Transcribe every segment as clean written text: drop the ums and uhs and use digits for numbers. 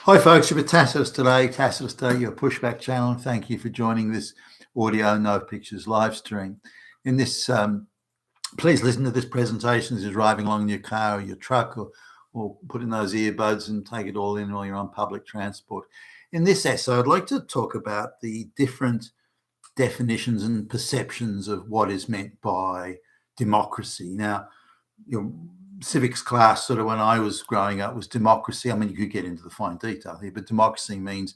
Hi folks, you're with Tacitus today, your pushback channel. Thank you for joining this audio no pictures live stream. In this, please listen to this presentation as you're driving along in your car or your truck, or put in those earbuds and take it all in while you're on public transport. In this essay, I'd like to talk about the different definitions and perceptions of what is meant by democracy. Now, civics class, sort of when I was growing up, was democracy. I mean, you could get into the fine detail here, but democracy means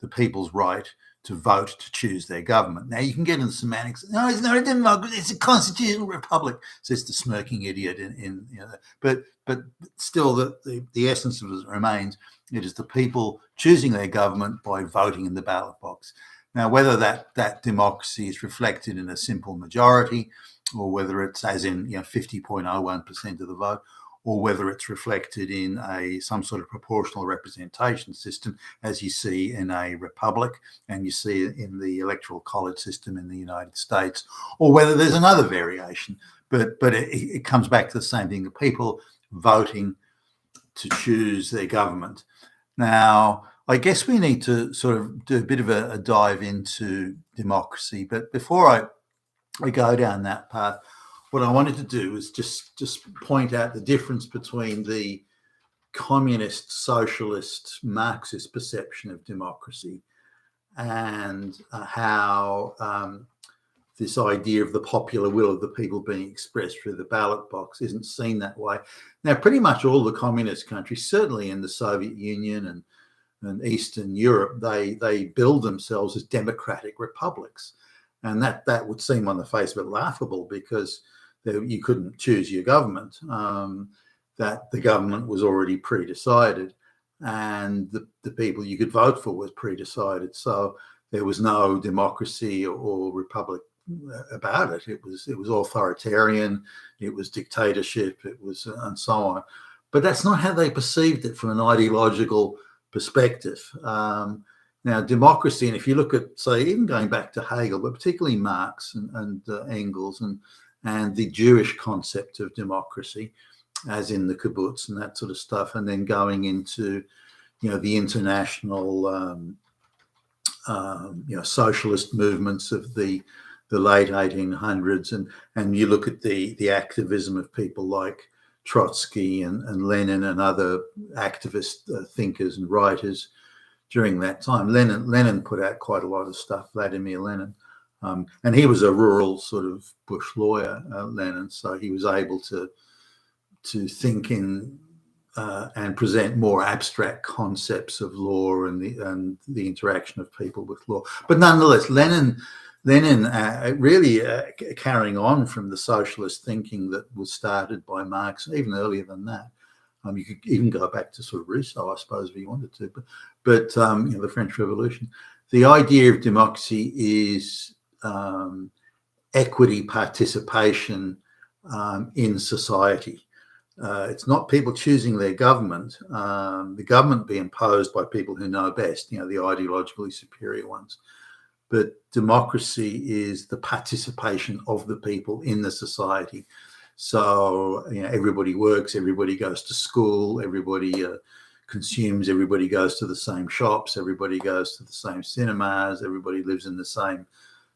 the people's right to vote to choose their government. Now, you can get into semantics. No, it's not a democracy; it's a constitutional republic, says the smirking idiot. But still, the essence of it remains: it is the people choosing their government by voting in the ballot box. Now, whether that democracy is reflected in a simple majority, or whether it's as in 50.01% of the vote, or whether it's reflected in some sort of proportional representation system, as you see in a republic and you see in the electoral college system in the United States, or whether there's another variation. But it comes back to the same thing: the people voting to choose their government. Now, I guess we need to sort of do a bit of a dive into democracy, but before I go down that path, what I wanted to do was just point out the difference between the communist, socialist, Marxist perception of democracy and how this idea of the popular will of the people being expressed through the ballot box isn't seen that way. Now, pretty much all the communist countries, certainly in the Soviet Union and Eastern Europe, they build themselves as democratic republics. And that would seem on the face of it laughable, because you couldn't choose your government, that the government was already pre-decided, and the people you could vote for was pre-decided. So there was no democracy or republic about it. It was authoritarian, it was dictatorship, it was and so on. But that's not how they perceived it from an ideological perspective. Now, democracy, and if you look at, say, even going back to Hegel, but particularly Marx and Engels and the Jewish concept of democracy, as in the kibbutz and that sort of stuff, and then going into, the international, socialist movements of the late 1800s, and you look at the activism of people like Trotsky and Lenin and other activist thinkers and writers during that time. Lenin put out quite a lot of stuff, Vladimir Lenin, and he was a rural sort of bush lawyer, Lenin, so he was able to think in and present more abstract concepts of law and the interaction of people with law. But nonetheless, Lenin really carrying on from the socialist thinking that was started by Marx, even earlier than that. You could even go back to sort of Rousseau, I suppose, if you wanted to. But the French Revolution. The idea of democracy is equity, participation in society. It's not people choosing their government, the government being imposed by people who know best, the ideologically superior ones. But democracy is the participation of the people in the society. So everybody works, everybody goes to school, everybody consumes, everybody goes to the same shops, everybody goes to the same cinemas, everybody lives in the same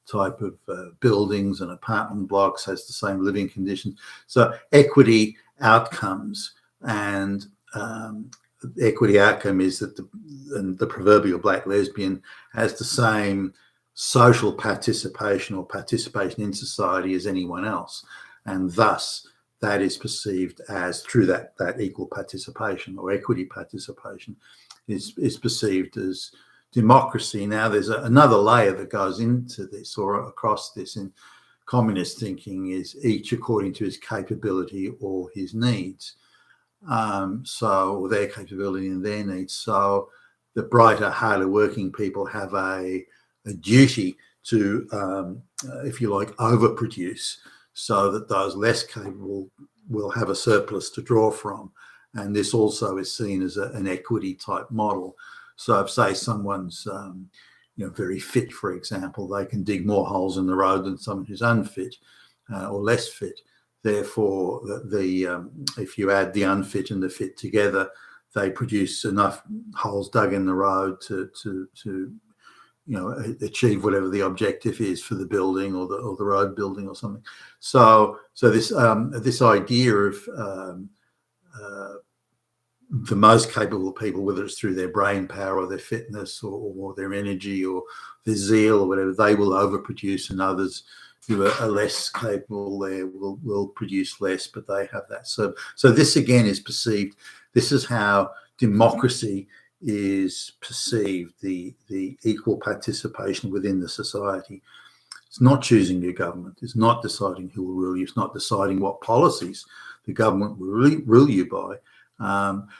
type of buildings and apartment blocks, has the same living conditions. So equity outcomes, and equity outcome is that the proverbial black lesbian has the same social participation or participation in society as anyone else. And thus, that is perceived as, through that equal participation or equity participation, is perceived as democracy. Now, there's another layer that goes into this or across this in communist thinking, is each according to his capability or his needs. So their capability and their needs. So the brighter, harder working people have a duty to, if you like, overproduce, so that those less capable will have a surplus to draw from. And this also is seen as an equity type model. So if, say, someone's very fit, for example, they can dig more holes in the road than someone who's unfit or less fit. Therefore, if you add the unfit and the fit together, they produce enough holes dug in the road to achieve whatever the objective is for the building or the road building or something. So this idea of the most capable people, whether it's through their brain power or their fitness or their energy or their zeal or whatever, they will overproduce, and others who are less capable there will produce less, but they have that. So this again is perceived. This is how democracy is perceived, the equal participation within the society. It's not choosing your government. It's not deciding who will rule you. It's not deciding what policies the government will rule you by.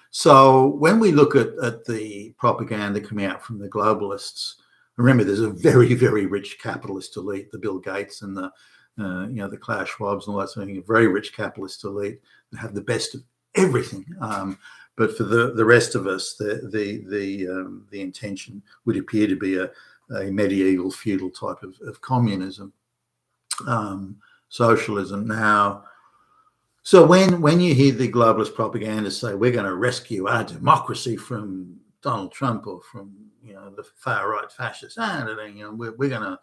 So when we look at the propaganda coming out from the globalists, remember there's a very, very rich capitalist elite, the Bill Gates and the Klaus Schwabs and all that sort of thing, a very rich capitalist elite that have the best of everything. But for the rest of us, the intention would appear to be a medieval feudal type of communism, socialism. Now, so when you hear the globalist propaganda say we're going to rescue our democracy from Donald Trump or from the far right fascists, we're going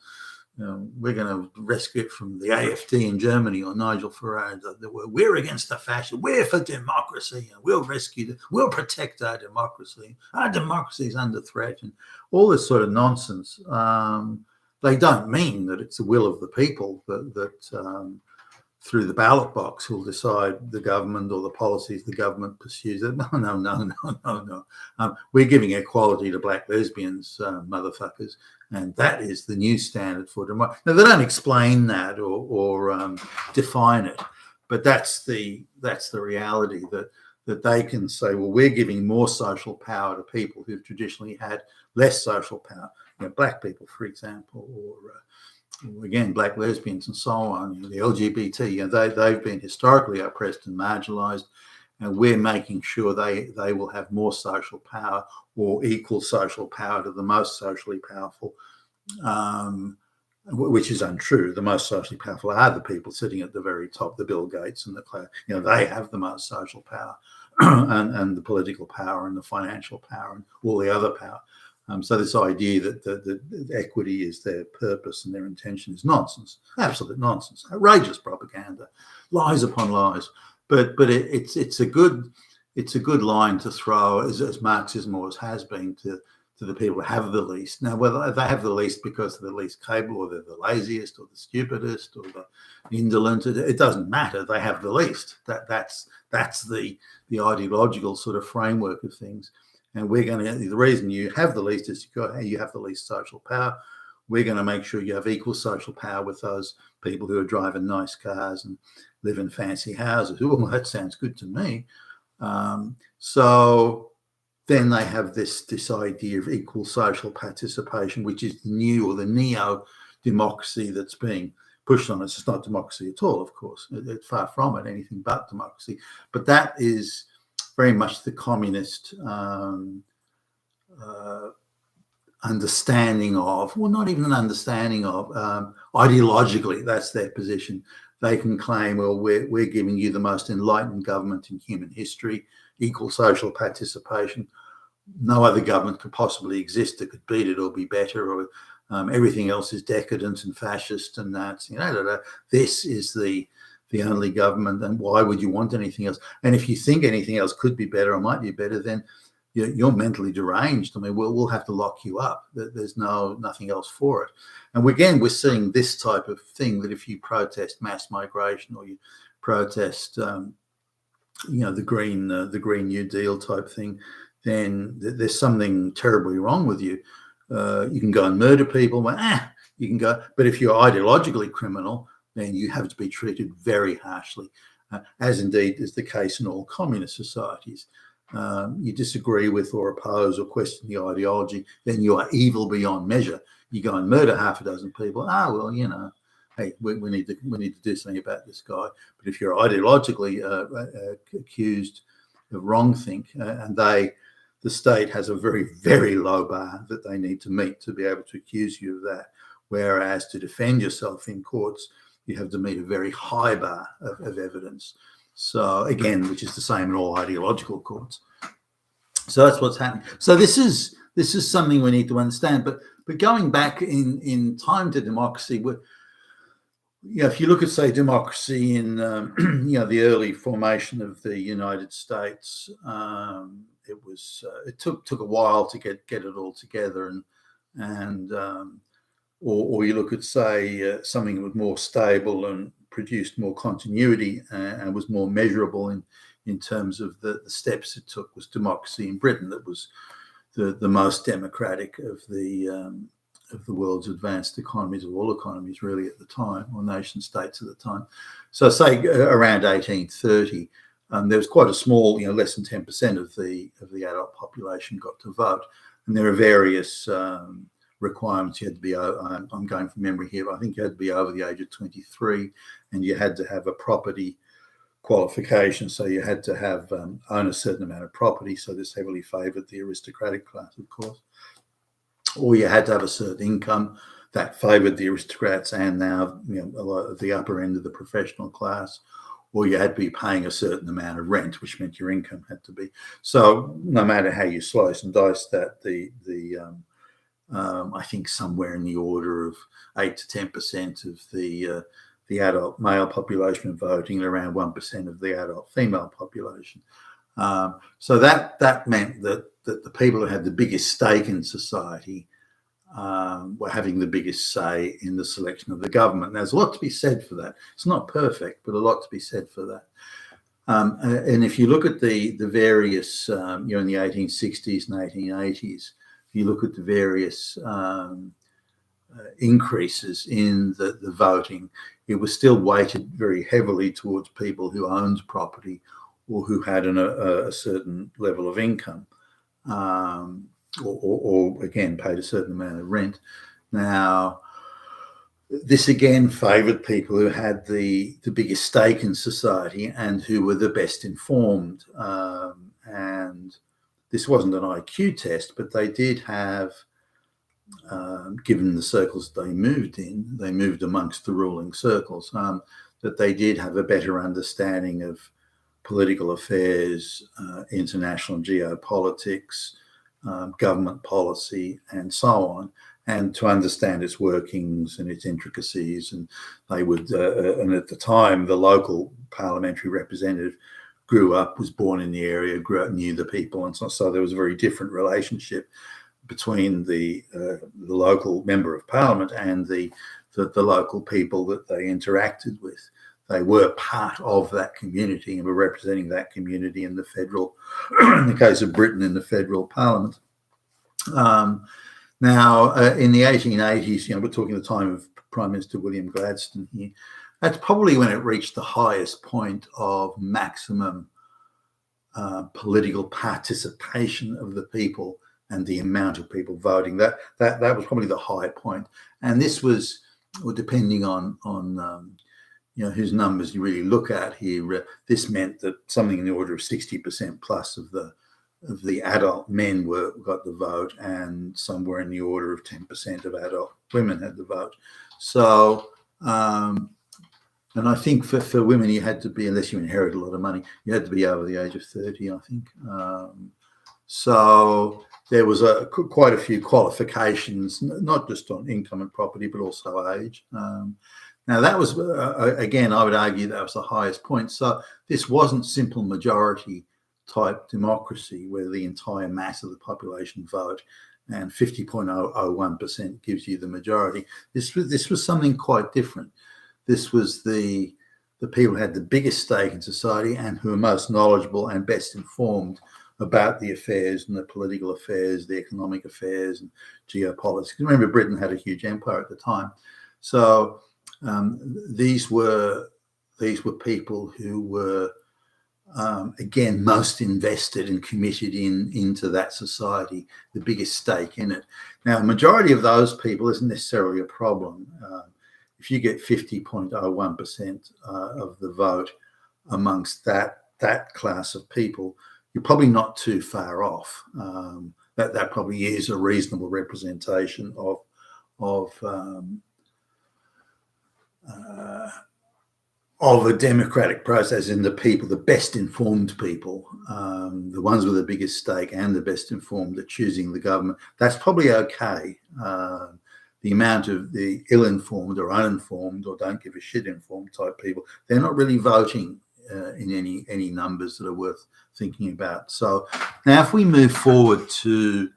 to rescue it from the AfD in Germany or Nigel Farage. We're against the fascists. We're for democracy, and we'll we'll protect our democracy. Our democracy is under threat, and all this sort of nonsense. They don't mean that it's the will of the people that through the ballot box will decide the government or the policies the government pursues. No. We're giving equality to black lesbians, motherfuckers, and that is the new standard for democracy. Now, they don't explain that or define it, but that's the reality that they can say, well, we're giving more social power to people who've traditionally had less social power, black people, for example, or again, black lesbians and so on, the LGBT, they've been historically oppressed and marginalized, and we're making sure they will have more social power or equal social power to the most socially powerful, which is untrue. The most socially powerful are the people sitting at the very top, the Bill Gates and they have the most social power and the political power and the financial power and all the other power. So this idea that equity is their purpose and their intention is nonsense, absolute nonsense, outrageous propaganda, lies upon lies. But it's a good line to throw as Marxism always has been to the people who have the least. Now, whether they have the least because they're the least capable or they're the laziest or the stupidest or the indolent, it doesn't matter. They have the least. That's the ideological sort of framework of things. And the reason you have the least is you have the least social power. We're going to make sure you have equal social power with those people who are driving nice cars and live in fancy houses. Well, that sounds good to me. So then they have this idea of equal social participation, which is the new or the neo-democracy that's being pushed on us. It's not democracy at all, of course. It's far from it, anything but democracy. But that is very much the communist understanding of, well, not even an understanding of, ideologically, that's their position. They can claim, well, we're giving you the most enlightened government in human history, equal social participation. No other government could possibly exist that could beat it or be better, or everything else is decadent and fascist and that's, this is the only government, and why would you want anything else? And if you think anything else could be better or might be better, then you're mentally deranged. I mean, we'll have to lock you up. There's nothing else for it. And we're seeing this type of thing, that if you protest mass migration or you protest, the Green New Deal type thing, then there's something terribly wrong with you. You can go and murder people. You can go, but if you're ideologically criminal, then you have to be treated very harshly, as indeed is the case in all communist societies. You disagree with or oppose or question the ideology, then you are evil beyond measure. You go and murder half a dozen people. Hey, we need to do something about this guy. But if you're ideologically accused of wrongthink, and the state has a very, very low bar that they need to meet to be able to accuse you of that. Whereas to defend yourself in courts, you have to meet a very high bar of evidence. So again, which is the same in all ideological courts. So that's what's happening. So this is something we need to understand. But going back in time to democracy, if you look at, say, democracy in the early formation of the United States, it took a while to get it all together, or you look at, say, something that was more stable and produced more continuity and was more measurable in terms of the steps it took, was democracy in Britain. That was the most democratic of the world's advanced economies, of all economies really at the time, or nation states at the time. So say around 1830, there was quite a small, less than 10% of the adult population got to vote, and there are various requirements. You had to be, I'm going from memory here, but I think you had to be over the age of 23, and you had to have a property qualification, so you had to have own a certain amount of property. So this heavily favoured the aristocratic class, of course. Or you had to have a certain income that favoured the aristocrats and now a lot of the upper end of the professional class. Or you had to be paying a certain amount of rent, which meant your income had to be. So no matter how you slice and dice that, I think somewhere in the order of 8 to 10% of the adult male population voting, and around 1% of the adult female population. So that meant that the people who had the biggest stake in society were having the biggest say in the selection of the government. And there's a lot to be said for that. It's not perfect, but a lot to be said for that. And if you look at the various, in the 1860s and 1880s, if you look at the various increases in the voting, it was still weighted very heavily towards people who owned property or who had a certain level of income, or again paid a certain amount of rent. Now, this again favoured people who had the biggest stake in society and who were the best informed. And this wasn't an IQ test, but they did have, given the circles they moved amongst the ruling circles, that they did have a better understanding of political affairs, international geopolitics, government policy, and so on, and to understand its workings and its intricacies. And they would, and at the time, the local parliamentary representative was born in the area, grew up, knew the people, and so there was a very different relationship between the local member of parliament and the local people that they interacted with. They were part of that community and were representing that community in the federal, in the case of Britain, in the federal parliament. Now, in the 1880s, we're talking the time of Prime Minister William Gladstone here. That's probably when it reached the highest point of maximum political participation of the people and the amount of people voting. That was probably the high point. And this was, well, depending on whose numbers you really look at here, this meant that something in the order of 60% plus of the adult men got the vote, and somewhere in the order of 10% of adult women had the vote. So, and I think for women, you had to be, unless you inherit a lot of money, you had to be over the age of 30, I think. So there was quite a few qualifications, not just on income and property, but also age. Now, that was, again, I would argue that was the highest point. So this wasn't simple majority type democracy where the entire mass of the population vote and 50.001% gives you the majority. This was something quite different. This was the people who had the biggest stake in society and who were most knowledgeable and best informed about the affairs and the political affairs, the economic affairs and geopolitics. Remember, Britain had a huge empire at the time. So these were people who were, again, most invested and committed into that society, the biggest stake in it. Now, the majority of those people isn't necessarily a problem. If you get 50.01% of the vote amongst that class of people, you're probably not too far off. That probably is a reasonable representation of of a democratic process in the people, the best informed people, the ones with the biggest stake and the best informed are choosing the government. That's probably okay. The amount of the ill-informed or uninformed or don't give a shit informed type people, they're not really voting in any numbers that are worth thinking about. So now if we move forward to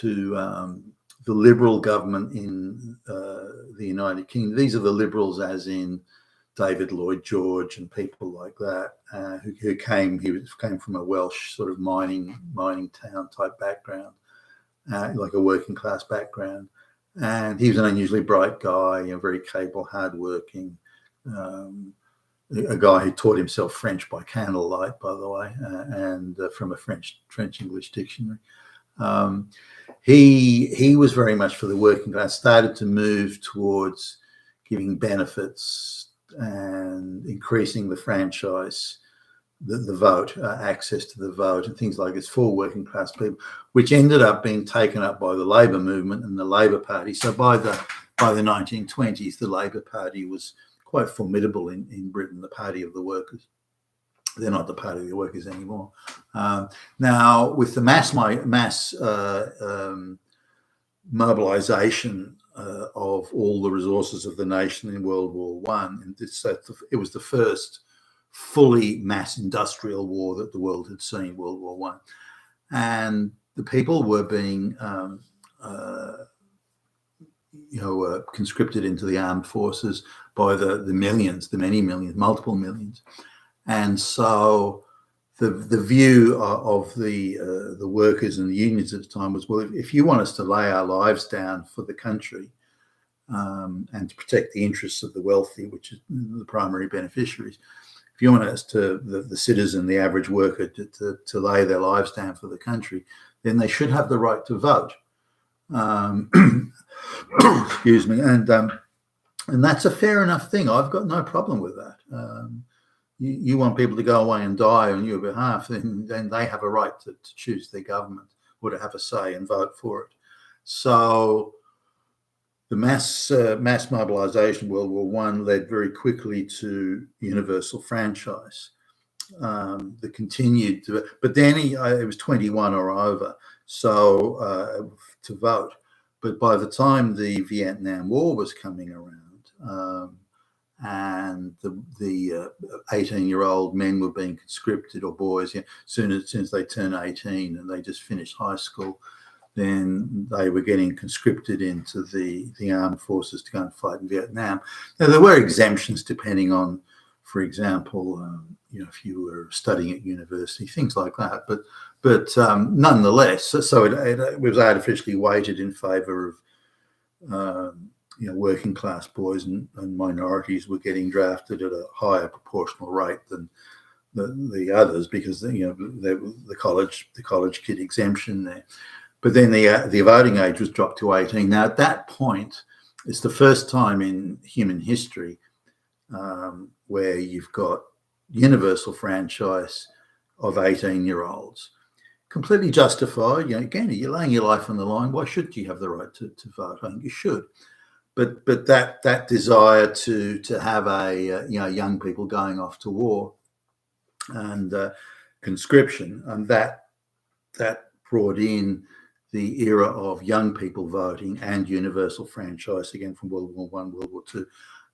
the Liberal government in the United Kingdom, these are the Liberals as in David Lloyd George and people like that, who came from a Welsh sort of mining town type background, like a working class background. And he was an unusually bright guy, very capable, hardworking, a guy who taught himself French by candlelight, by the way, and from a French English dictionary. He was very much for the working class, started to move towards giving benefits and increasing the franchise, the vote, access to the vote and things like this for working class people, which ended up being taken up by the Labour movement and the Labour Party. So by the 1920s, the Labour Party was quite formidable in Britain, the party of the workers. They're not the party of the workers anymore. Now, with the mass mobilisation of all the resources of the nation in World War One, and it was the first fully mass industrial war that the world had seen, World War One, and the people were being conscripted into the armed forces by the millions, the many millions, multiple millions. And so the view of the workers and the unions at the time was, well, if you want us to lay our lives down for the country and to protect the interests of the wealthy, which is the primary beneficiaries, if you want us to, the citizen, the average worker, to lay their lives down for the country, then they should have the right to vote. Excuse me. And that's a fair enough thing. I've got no problem with that. You want people to go away and die on your behalf, then they have a right to choose their government or to have a say and vote for it. So the mass mobilisation, World War One, led very quickly to universal franchise. The continued, but then it was 21 or over, so to vote. But by the time the Vietnam War was coming around, and the 18-year-old men were being conscripted, or boys, soon as they turned 18 and they just finished high school, then they were getting conscripted into the armed forces to go and fight in Vietnam. Now, there were exemptions depending on, for example, if you were studying at university, things like that. But nonetheless, so it was artificially weighted in favour of working class boys and minorities were getting drafted at a higher proportional rate than the others, because the college kid exemption there. But then the voting age was dropped to 18. Now, at that point, it's the first time in human history where you've got universal franchise of 18-year-olds. Completely justified. Again, you're laying your life on the line. Why should you have the right to vote? I think you should. But that desire to have young people going off to war and conscription, and that brought in the era of young people voting and universal franchise, again from World War One, World War Two,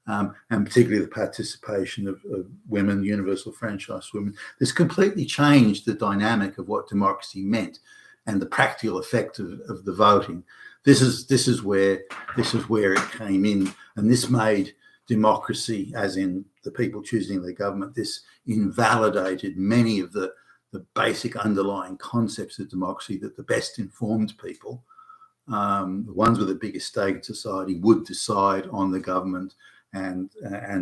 and particularly the participation of women, universal franchise women. This completely changed the dynamic of what democracy meant and the practical effect of the voting. This is where it came in, and this made democracy, as in the people choosing their government, this invalidated many of the basic underlying concepts of democracy, that the best informed people, the ones with the biggest stake in society, would decide on the government and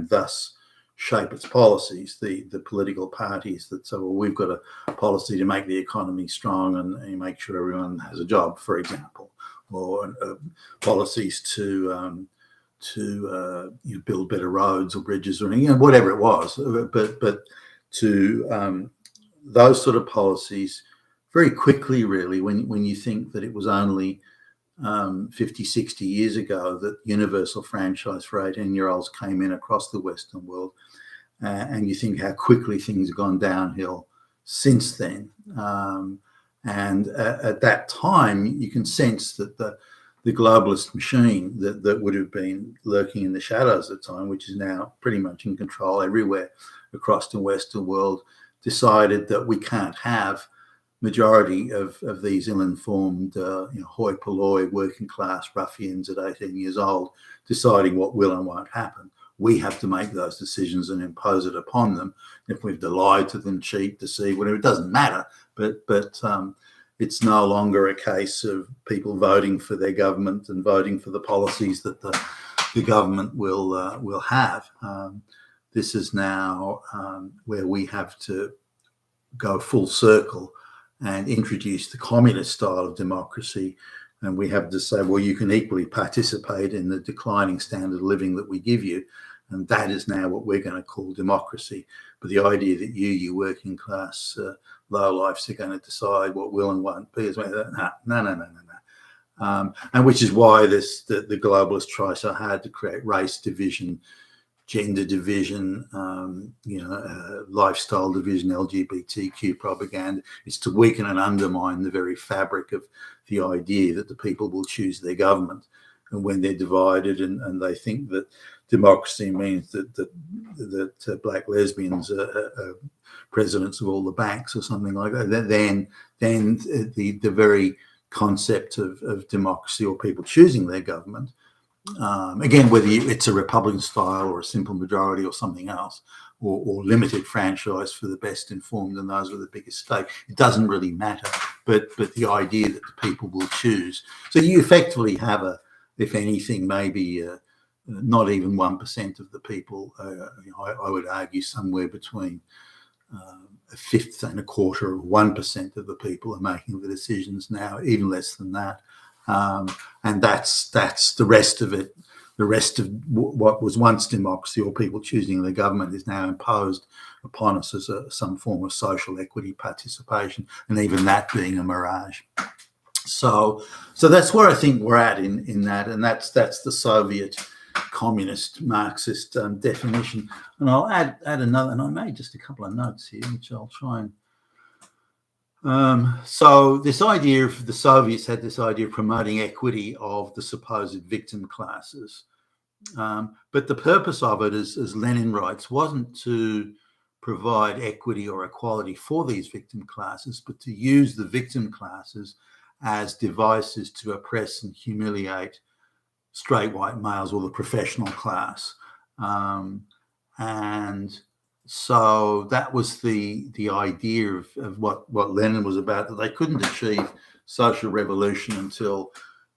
thus shape its policies. The political parties that say, well, we've got a policy to make the economy strong and make sure everyone has a job, for example, or policies to build better roads or bridges or whatever it was. But to those sort of policies very quickly, really, when you think that it was only 50, 60 years ago that universal franchise for 18-year-olds came in across the Western world. And you think how quickly things have gone downhill since then. And at that time, you can sense that the globalist machine that would have been lurking in the shadows at the time, which is now pretty much in control everywhere across the Western world, decided that we can't have majority of these ill-informed, hoi polloi working class ruffians at 18 years old deciding what will and won't happen. We have to make those decisions and impose it upon them. If we've lied to them, cheat, deceive, whatever, it doesn't matter. But it's no longer a case of people voting for their government and voting for the policies that the government will have. This is now where we have to go full circle and introduce the communist style of democracy. And we have to say, well, you can equally participate in the declining standard of living that we give you. And that is now what we're going to call democracy. But the idea that you working class lowlifes are going to decide what will and won't be, is no. And which is why the globalists try so hard to create race division, gender division, lifestyle division, LGBTQ propaganda. It's to weaken and undermine the very fabric of the idea that the people will choose their government. And when they're divided and they think that democracy means that black lesbians are presidents of all the banks or something like that, then the very concept of democracy or people choosing their government, again, whether it's a Republican style or a simple majority or something else, or limited franchise for the best informed and those with the biggest stake, it doesn't really matter. But the idea that the people will choose. So you effectively have if anything, maybe not even 1% of the people. I would argue somewhere between a fifth and a quarter of 1% of the people are making the decisions now, even less than that. And that's the rest of it. The rest of what was once democracy or people choosing the government is now imposed upon us as some form of social equity participation, and even that being a mirage. So that's where I think we're at in that, and that's the Soviet communist Marxist definition. And I'll add another, and I made just a couple of notes here, which I'll try and. So this idea of the Soviets had this idea of promoting equity of the supposed victim classes. But the purpose of it, as Lenin writes, wasn't to provide equity or equality for these victim classes, but to use the victim classes as devices to oppress and humiliate straight white males or the professional class. And so that was the idea of what Lenin was about, that they couldn't achieve social revolution until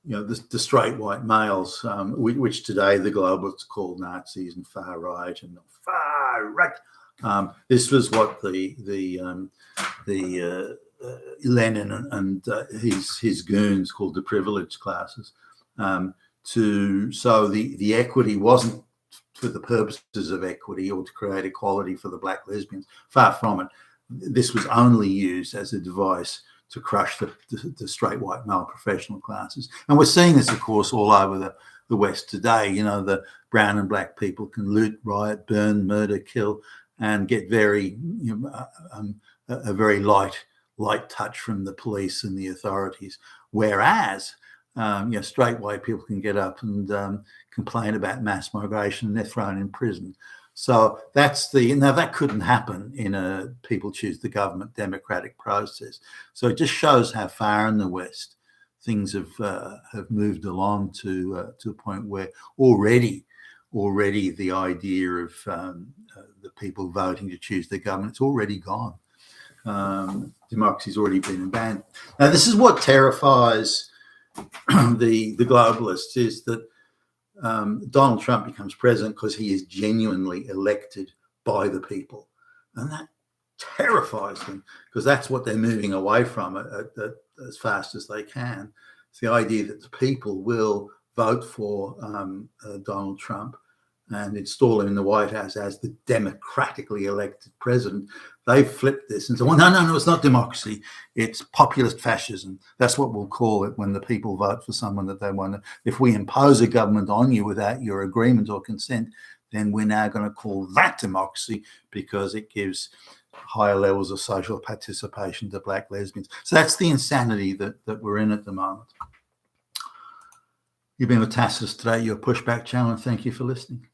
the straight white males, which today the globalists call Nazis and far right and far right. This was what the Lenin and his goons called the privileged classes. So the equity wasn't for the purposes of equity or to create equality for the black lesbians. Far from it. This was only used as a device to crush the straight white male professional classes. And we're seeing this, of course, all over the West today. The brown and black people can loot, riot, burn, murder, kill, and get very a very light touch from the police and the authorities. Whereas straight white people can get up and complain about mass migration and they're thrown in prison. So now that couldn't happen in a people choose the government democratic process. So it just shows how far in the West things have moved along to a point where already the idea of the people voting to choose their government, it's already gone. Democracy's already been abandoned. Now, this is what terrifies the globalists, is that Donald Trump becomes president because he is genuinely elected by the people. And that terrifies them, because that's what they're moving away from as fast as they can. It's the idea that the people will vote for Donald Trump and install him in the White House as the democratically elected president. They've flipped this and said, well, no, it's not democracy. It's populist fascism. That's what we'll call it when the people vote for someone that they want to. If we impose a government on you without your agreement or consent, then we're now going to call that democracy because it gives higher levels of social participation to black lesbians. So that's the insanity that we're in at the moment. You've been with Tacitus today, your pushback channel, and thank you for listening.